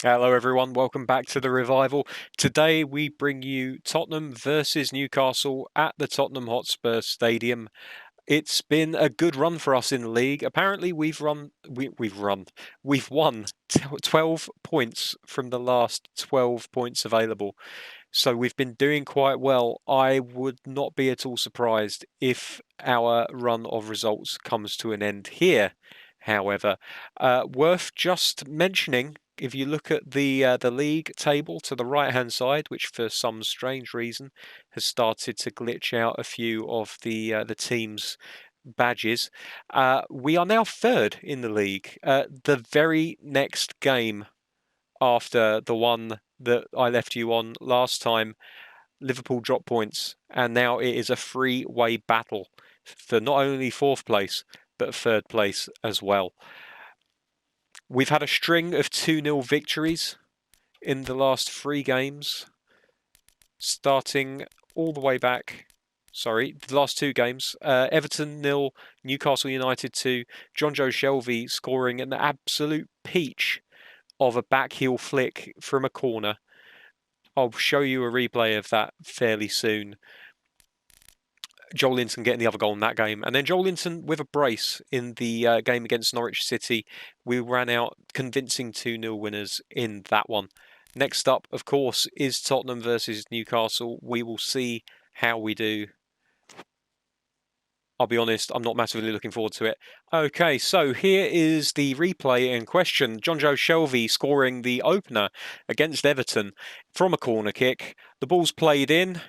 Hello everyone, welcome back to the Revival. Today we bring you Tottenham versus Newcastle at the Tottenham Hotspur Stadium. It's been a good run for us in the league. Apparently we've won 12 points from the last 12 points available. So we've been doing quite well. I would not be at all surprised if our run of results comes to an end here. However, worth just mentioning, if you look at the league table to the right-hand side, which for some strange reason has started to glitch out a few of the teams' badges, we are now third in the league. The very next game after the one that I left you on last time, Liverpool dropped points, and now it is a three-way battle for not only fourth place but third place as well. We've had a string of 2-0 victories in the last three games, starting all the way back. Sorry, the last two games. Everton 0, Newcastle United 2. Jonjo Shelvey scoring an absolute peach of a backheel flick from a corner. I'll show you a replay of that fairly soon. Joelinton getting the other goal in that game. And then Joelinton with a brace in the game against Norwich City. We ran out convincing 2-0 winners in that one. Next up, of course, is Tottenham versus Newcastle. We will see how we do. I'll be honest, I'm not massively looking forward to it. Okay, so here is the replay in question. Jonjo Shelvey scoring the opener against Everton from a corner kick. The ball's played in.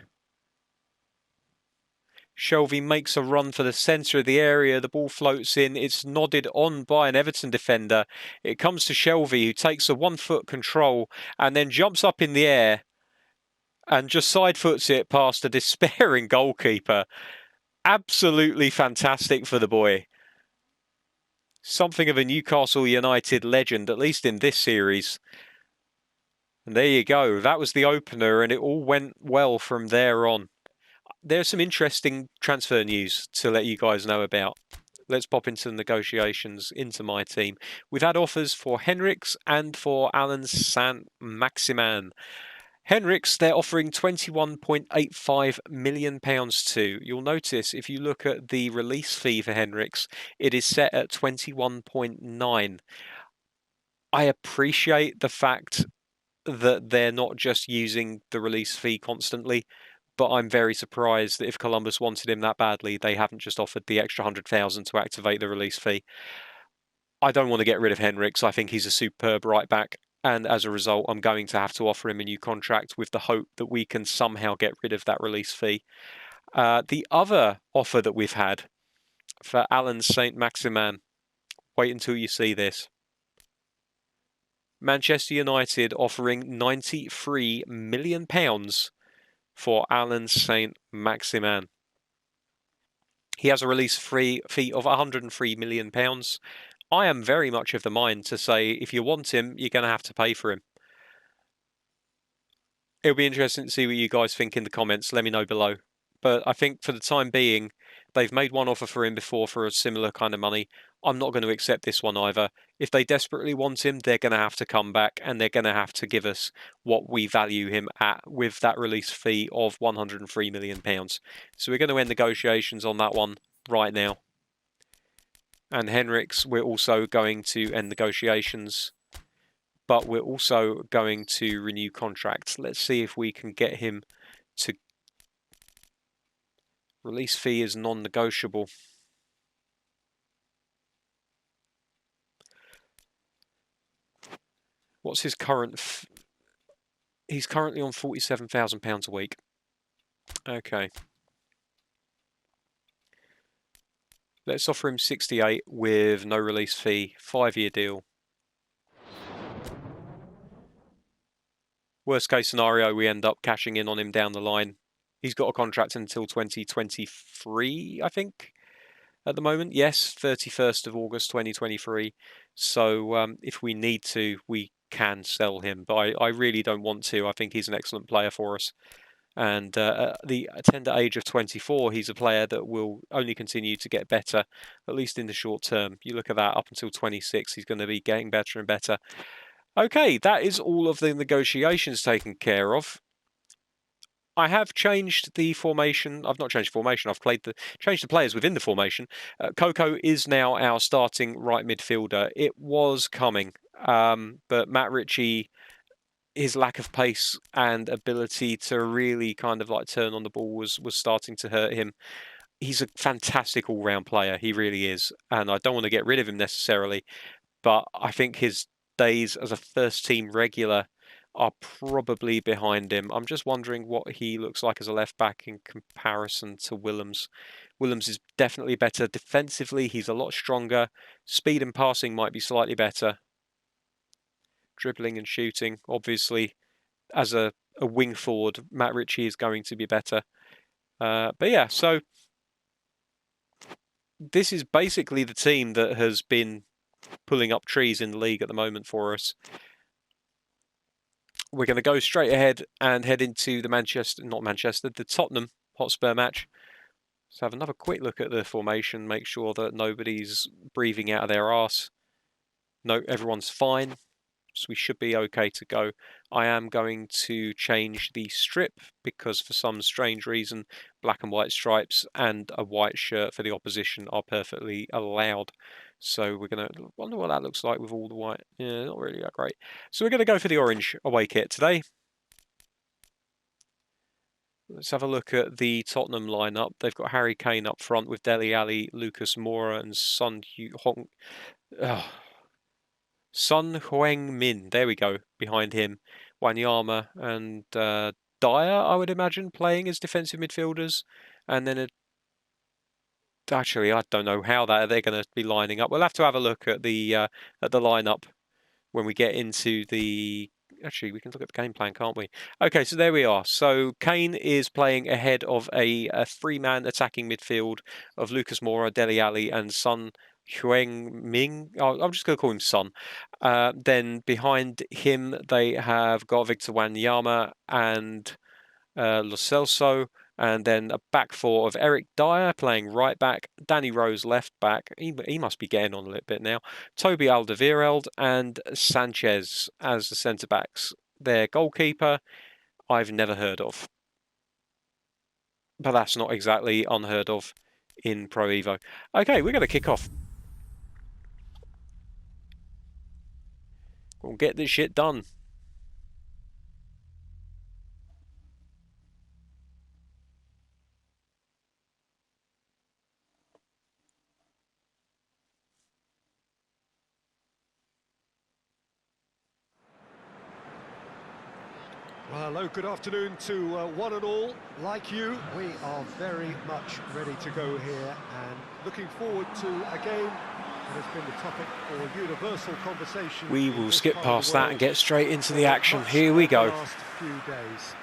Shelvey makes a run for the centre of the area. The ball floats in. It's nodded on by an Everton defender. It comes to Shelvey, who takes a 1-foot control and then jumps up in the air and just side foots it past a despairing goalkeeper. Absolutely fantastic for the boy. Something of a Newcastle United legend, at least in this series. And there you go. That was the opener, and it all went well from there on. There's some interesting transfer news to let you guys know about. Let's pop into the negotiations into my team. We've had offers for Henriks and for Alan Saint-Maximin. Henriks, they're offering £21.85 million to. You'll notice if you look at the release fee for Henriks, it is set at 21.9. I appreciate the fact that they're not just using the release fee constantly, but I'm very surprised that if Columbus wanted him that badly, they haven't just offered the extra 100,000 to activate the release fee. I don't want to get rid of Henriks. I think he's a superb right back. And as a result, I'm going to have to offer him a new contract with the hope that we can somehow get rid of that release fee. The other offer that we've had for Alan Saint-Maximin, wait until you see this. Manchester United offering £93 million for Alan Saint-Maximin. He has a release fee of £103 million. I am very much of the mind to say if you want him, you're going to have to pay for him. It'll be interesting to see what you guys think in the comments. Let me know below. But I think for the time being, they've made one offer for him before for a similar kind of money. I'm not going to accept this one either. If they desperately want him, they're going to have to come back and they're going to have to give us what we value him at with that release fee of £103 million. So we're going to end negotiations on that one right now. And Henriks, we're also going to end negotiations, but we're also going to renew contracts. Let's see if we can get him to... Release fee is non-negotiable. What's his current... He's currently on £47,000 a week. Okay. Let's offer him 68 with no release fee, 5-year deal. Worst case scenario, we end up cashing in on him down the line. He's got a contract until 2023, I think, at the moment. Yes, 31st of August 2023. So if we need to, we can sell him. But I really don't want to. I think he's an excellent player for us. And at the tender age of 24, he's a player that will only continue to get better, at least in the short term. You look at that, up until 26, he's going to be getting better and better. Okay, that is all of the negotiations taken care of. I have changed the formation. I've not changed the formation. I've changed the players within the formation. Coco is now our starting right midfielder. It was coming, but Matt Ritchie, his lack of pace and ability to really kind of like turn on the ball was starting to hurt him. He's a fantastic all-round player. He really is, and I don't want to get rid of him necessarily, but I think his days as a first-team regular are probably behind him. I'm just wondering what he looks like as a left back in comparison to Willems. Willems is definitely better defensively. He's a lot stronger. Speed and passing might be slightly better. Dribbling and shooting, obviously, as a wing forward, Matt Ritchie is going to be better. But yeah, so this is basically the team that has been pulling up trees in the league at the moment for us. We're going to go straight ahead and head into the the Tottenham Hotspur match. Let's have another quick look at the formation, make sure that nobody's breathing out of their arse. No, everyone's fine, so we should be okay to go. I am going to change the strip because for some strange reason, black and white stripes and a white shirt for the opposition are perfectly allowed. So we're going to wonder what that looks like with all the white. Yeah, not really that great. So we're going to go for the orange away kit today. Let's have a look at the Tottenham lineup. They've got Harry Kane up front with Dele Alli, Lucas Moura, and Son Heung-min. There we go. Behind him, Wanyama and Dyer, I would imagine, playing as defensive midfielders, and then actually, I don't know how they're going to be lining up. We'll have to have a look at the lineup when we get into the. Actually, we can look at the game plan, can't we? Okay, so there we are. So Kane is playing ahead of a three-man attacking midfield of Lucas Moura, Dele Alli, and Son Heung-min. I'm just going to call him Son. Then behind him, they have got Victor Wanyama and Lo Celso. And then a back four of Eric Dyer playing right back, Danny Rose left back. He must be getting on a little bit now. Toby Alderweireld and Sanchez as the centre backs. Their goalkeeper, I've never heard of. But that's not exactly unheard of in Pro Evo. Okay, we're going to kick off. We'll get this shit done. Well, hello, good afternoon to one and all. Like you, we are very much ready to go here and looking forward to a game that has been the topic for universal conversation. We will skip past that and get straight into the action. Here we go. Last few days.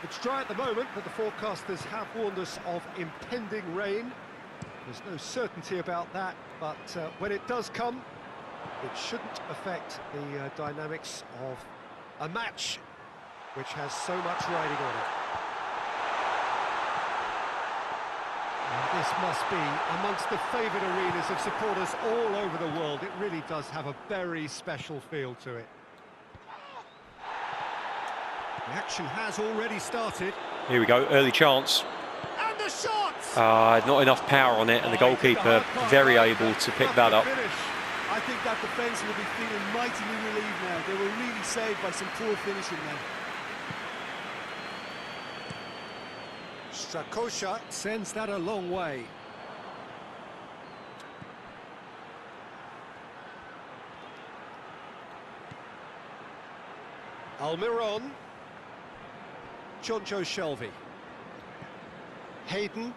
It's dry at the moment, but the forecasters have warned us of impending rain. There's no certainty about that, but when it does come, it shouldn't affect the dynamics of a match which has so much riding on it. And this must be amongst the favoured arenas of supporters all over the world. It really does have a very special feel to it. The action has already started. Here we go, early chance. And the shot! Not enough power on it, and the goalkeeper very able to pick that up. I think that defence will be feeling mightily relieved now. They were really saved by some poor finishing there. Strakosha sends that a long way. Almiron. Jonjo Shelvey. Hayden.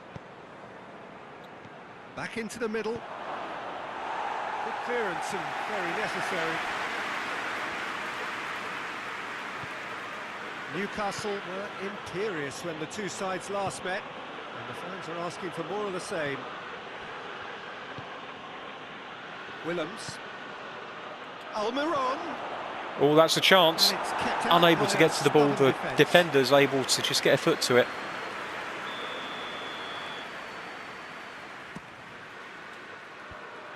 Back into the middle. Good clearance and very necessary. Newcastle were imperious when the two sides last met, and the fans are asking for more of the same. Willems. Almiron. Oh, that's a chance. Unable to get to the ball, the defender's able to just get a foot to it.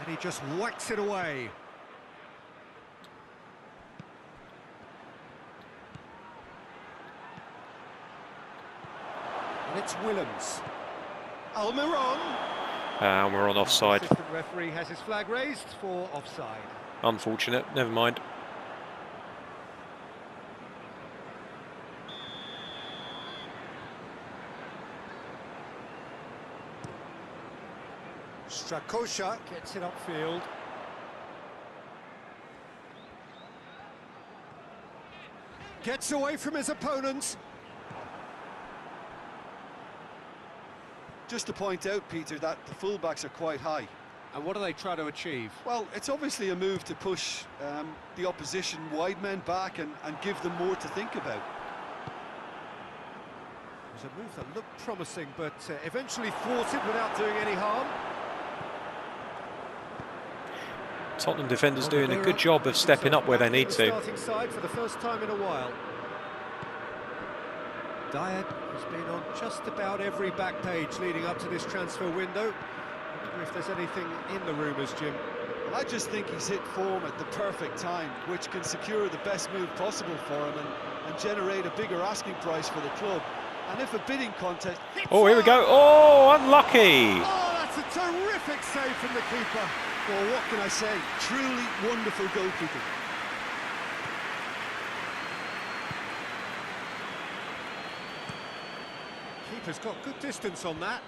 And he just whacks it away. And it's Willems. Almiron. And we're on offside. The assistant referee has his flag raised for offside. Unfortunate, never mind. Strakosha gets it upfield. Gets away from his opponents. Just to point out, Peter, that the fullbacks are quite high. And what do they try to achieve? Well, it's obviously a move to push the opposition wide men back and give them more to think about. It was a move that looked promising, but eventually thwarted without doing any harm. Tottenham defenders doing a good job of stepping up where they need to. Starting side for the first time in a while. Dyer has been on just about every back page leading up to this transfer window. I wonder if there's anything in the rumours, Jim. Well, I just think he's hit form at the perfect time, which can secure the best move possible for him and generate a bigger asking price for the club. And if a bidding contest... Oh, here we go. Oh, unlucky. Oh, that's a terrific save from the keeper. Well, what can I say? Truly wonderful goalkeeping. Keeper's got good distance on that.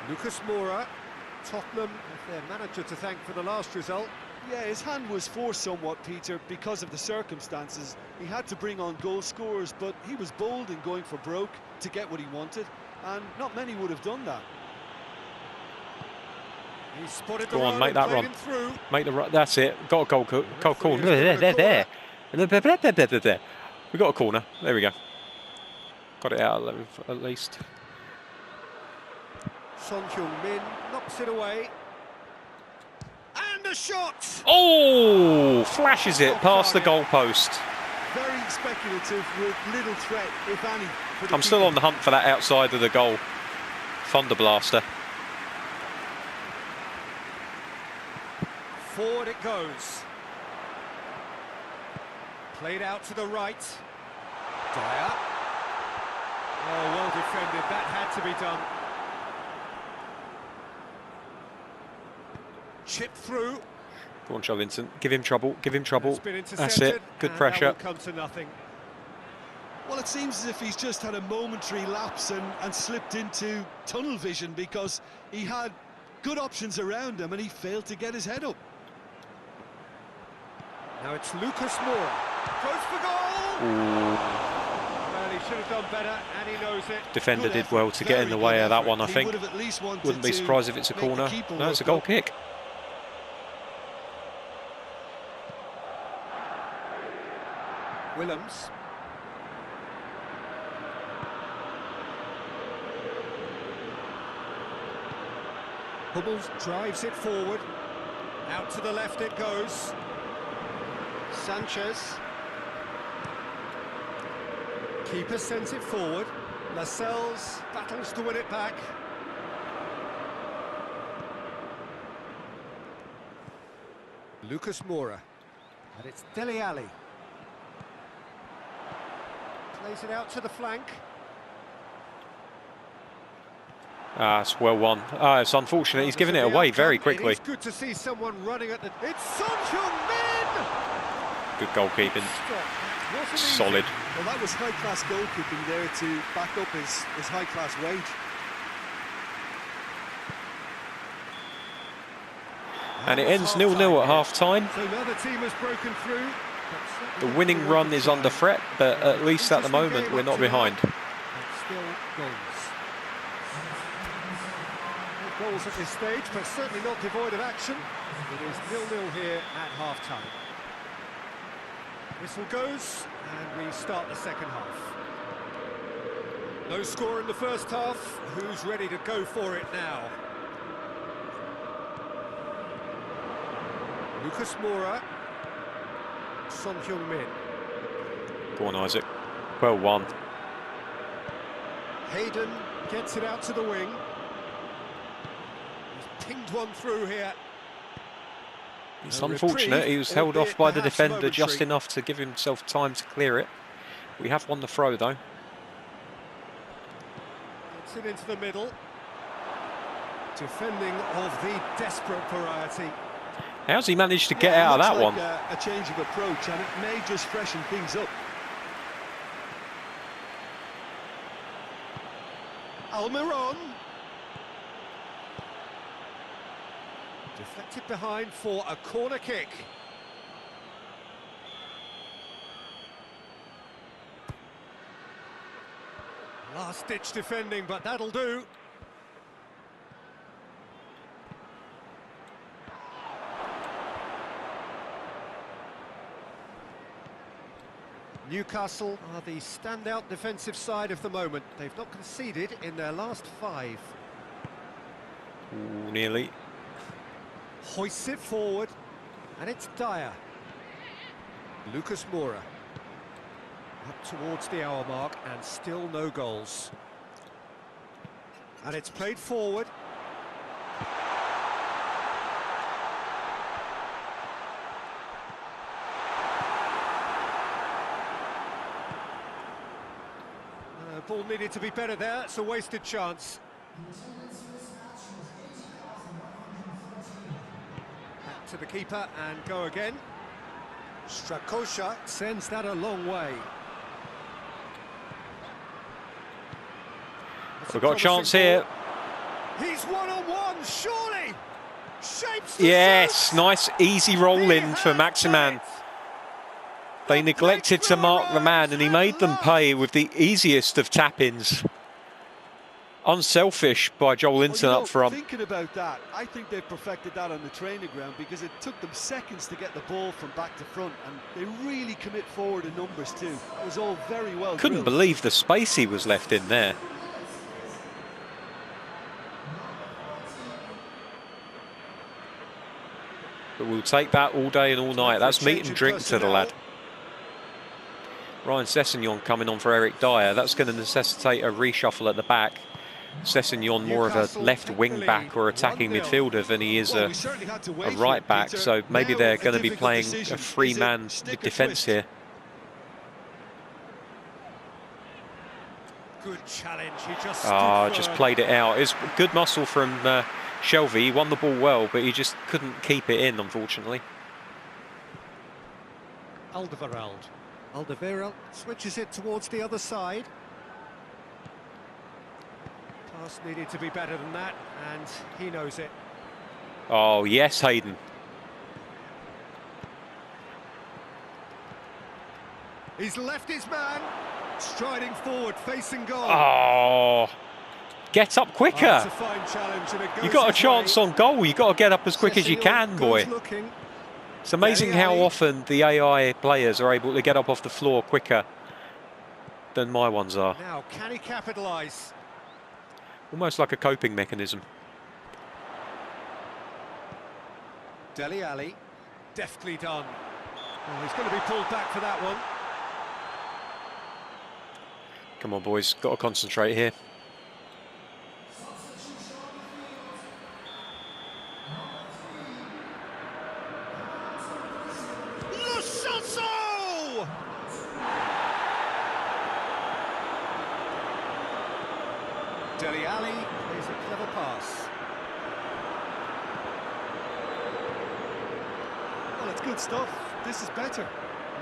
Lucas Moura, Tottenham have their manager to thank for the last result. Yeah, his hand was forced somewhat, Peter, because of the circumstances. He had to bring on goal scorers, but he was bold in going for broke to get what he wanted, and not many would have done that. He spotted Go the on, run make that and run. played him through. Make the run. That's it. Got a goal. Goal corner. There. We got a corner. There we go. Got it out at least. Son Heung-min knocks it away. And a shot! Oh! Flashes it past the goalpost. Very speculative with little threat, if any. I'm still on the hunt for that outside of the goal. Thunder Blaster. Forward it goes. Played out to the right. Dyer. Oh, well defended. That had to be done. Chip through. Go on, Joe Vincent. Give him trouble. Give him trouble. That's it. Good and pressure. That will come to nothing. Well, it seems as if he's just had a momentary lapse and slipped into tunnel vision, because he had good options around him and he failed to get his head up. Now it's Lucas Moura. Goes for goal! Ooh. Well, he should have done better, and he knows it. Defender did well to get in the way of that one, I think. Wouldn't be surprised if it's a corner. No, it's a goal kick. Willems. Hummels drives it forward. Out to the left it goes. Sanchez. Keeper sends it forward. Lascelles battles to win it back. Lucas Moura. And it's Dele Alli. Plays it out to the flank. Ah, it's well won. Ah, it's unfortunate. He's given it away very quickly. It's good to see someone running at the... It's Son Heung-min! Good goalkeeping. Solid. Well, that was high-class goalkeeping there to back up his high-class wage. And it ends 0-0 at half-time. So now the team has broken through. The winning run is under threat, but at least at the moment we're not behind. Still goals. No goals at this stage, but certainly not devoid of action. It is 0-0 here at half-time. Whistle goes, and we start the second half. No score in the first half. Who's ready to go for it now? Lucas Moura. Son Heung-min. Go on, Isaac. Well won. Hayden gets it out to the wing. He's pinged one through here. It's unfortunate. He was held off by the defender just enough to give himself time to clear it. We have won the throw, though. It's it into the middle. Defending of the desperate variety. How's he managed to get Yeah, out of that looks one? like a change of approach, and it may just freshen things up. Almiron. Deflected behind for a corner kick. Last-ditch defending, but that'll do. Newcastle are the standout defensive side of the moment. They've not conceded in their last 5. Ooh, nearly. Hoists it forward, and it's Dyer. Lucas Moura. Up towards the hour mark, and still no goals. And it's played forward. Ball needed to be better there. It's a wasted chance. Back to the keeper and go again. Strakosha sends that a long way. We've got a chance here. He's one-on-one, surely! Shapes the Yes, shoot. nice easy roll He in for has Maximan. done it. They The neglected to mark the man, and he made them pay with the easiest of tap-ins. Unselfish by Joel Linton up front. Thinking about that, I think they've perfected that on the training ground, because it took them seconds to get the ball from back to front, and they really commit forward in numbers too. It was all very well Couldn't drilled. believe the space he was left in there. But we'll take that all day and all night. That's meat and drink to the lad. Ryan Sessegnon coming on for Eric Dyer. That's going to necessitate a reshuffle at the back. Sessegnon more of a left wing back or attacking midfielder than he is a right back. So maybe they're going to be playing a three-man defence here. Good challenge. He just just played it out. It's good muscle from Shelvey. He won the ball well, but he just couldn't keep it in, unfortunately. Alderweireld switches it towards the other side. Pass needed to be better than that, and he knows it. Oh, yes, Hayden. He's left his man, striding forward, facing goal. Oh, get up quicker. It's a fine challenge, and it goes You got a his chance way. on goal. You got to get up as quick as you Sessegnon can, boy. goes looking. It's amazing how often the AI players are able to get up off the floor quicker than my ones are. Now, can he capitalise? Almost like a coping mechanism. Dele Alli, deftly done. Oh, he's going to be pulled back for that one. Come on, boys. Got to concentrate here. Dele Alli plays a clever pass. Well, it's good stuff. This is better.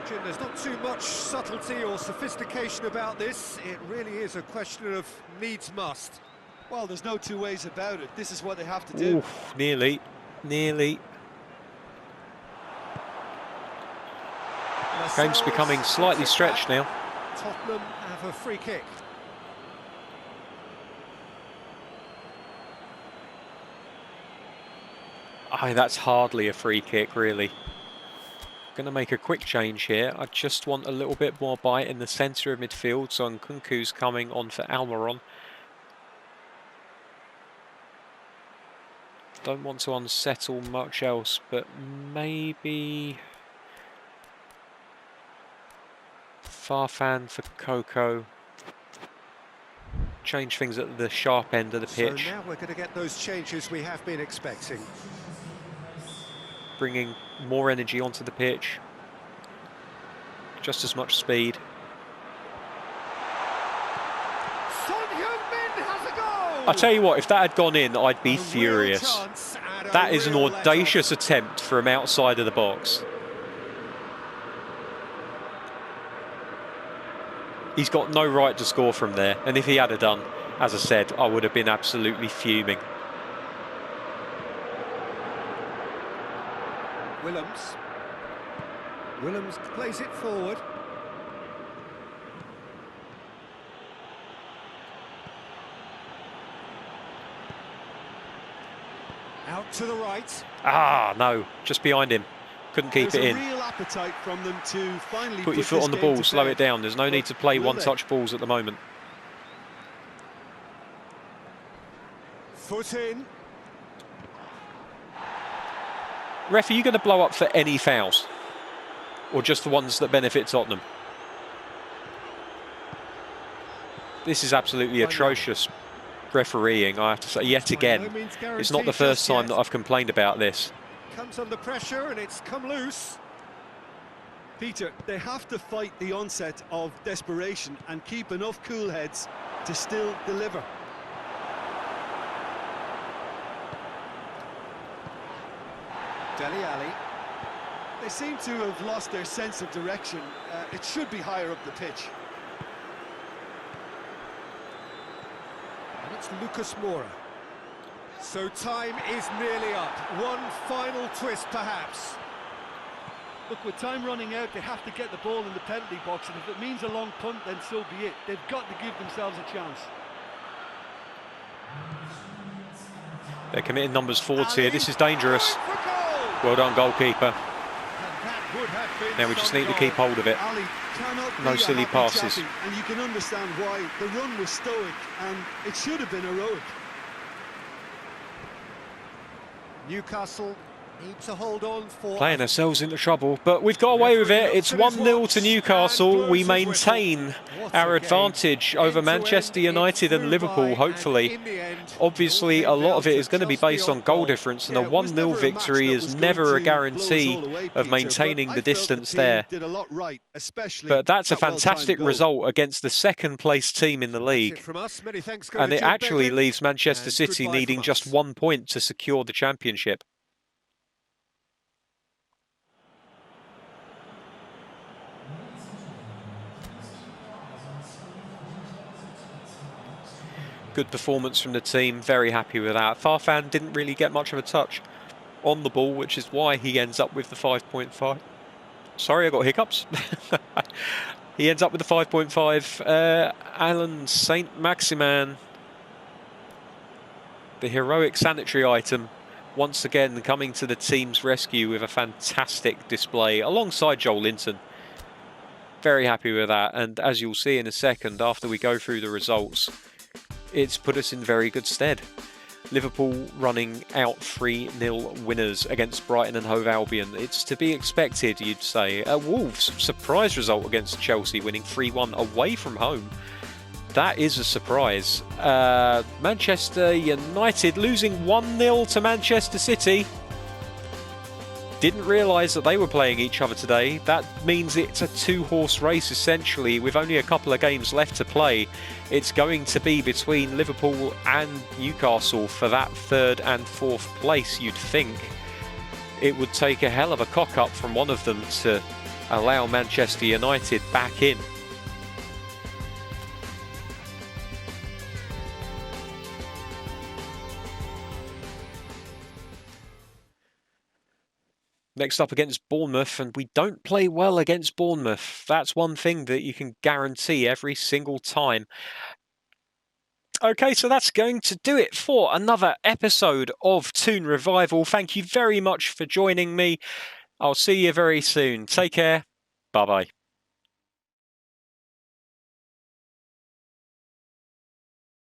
Jim, there's not too much subtlety or sophistication about this. It really is a question of needs must. Well, there's no two ways about it. This is what they have to do. Oof, nearly. Game's becoming slightly stretched now. Tottenham have a free kick. That's hardly a free kick, really. Going to make a quick change here. I just want a little bit more bite in the centre of midfield. So Nkunku's coming on for Almiron. Don't want to unsettle much else, but maybe Farfan for Coco. Change things at the sharp end of the pitch. So now we're going to get those changes we have been expecting. Bringing more energy onto the pitch. Just as much speed. I tell you what, if that had gone in, I'd be A real furious. chance and a That is an real audacious let-off. attempt from outside of the box. He's got no right to score from there, and if he had done, as I said, I would have been absolutely fuming. Willems plays it forward. Out to the right. Ah, no, just behind him. Couldn't keep There's it in. a real appetite from them to finally Put your foot this on the game ball, to slow bed. it down. There's no need to play Will they? one-touch balls at the moment. Foot in. Ref, are you going to blow up for any fouls? Or just the ones that benefit Tottenham? This is absolutely atrocious refereeing, I have to say, yet again. It's not the first time that I've complained about this. Comes under pressure and it's come loose. Peter, they have to fight the onset of desperation and keep enough cool heads to still deliver. Dele Alli. They seem to have lost their sense of direction. It should be higher up the pitch. And it's Lucas Moura. So time is nearly up. One final twist, perhaps. Look, with time running out, they have to get the ball in the penalty box, and if it means a long punt, then so be it. They've got to give themselves a chance. They're committing numbers forwards here. This is dangerous. Well done, goalkeeper. Now we just need to keep hold of it. Ali cannot No be a silly happy passes. chappy, and you can understand why. The run was stoic, and it should have been heroic. Newcastle need to hold on for... Playing ourselves into trouble, but we've got away with it. It's 1-0 to Newcastle. We maintain our advantage over Manchester United and Liverpool, hopefully. Obviously, a lot of it is going to be based on goal difference, and a 1-0 victory is never a guarantee of maintaining the distance there. But that's a fantastic result against the second-place team in the league. And it actually leaves Manchester City needing just 1 point to secure the championship. Good performance from the team, very happy with that. Farfan didn't really get much of a touch on the ball, which is why he ends up with the 5.5. Sorry, I got hiccups. He ends up with the 5.5. Alan Saint-Maximin, the heroic sanitary item, once again coming to the team's rescue with a fantastic display alongside Joel Linton. Very happy with that, and as you'll see in a second after we go through the results, it's put us in very good stead. Liverpool running out 3-0 winners against Brighton and Hove Albion. It's to be expected, you'd say. Wolves, surprise result against Chelsea, winning 3-1 away from home. That is a surprise. Manchester United losing 1-0 to Manchester City. Didn't realise that they were playing each other today. That means it's a two-horse race, essentially, with only a couple of games left to play. It's going to be between Liverpool and Newcastle for that third and fourth place, you'd think. It would take a hell of a cock-up from one of them to allow Manchester United back in. Next up against Bournemouth, and we don't play well against Bournemouth. That's one thing that you can guarantee every single time. Okay, so that's going to do it for another episode of Toon Revival. Thank you very much for joining me. I'll see you very soon. Take care. Bye-bye.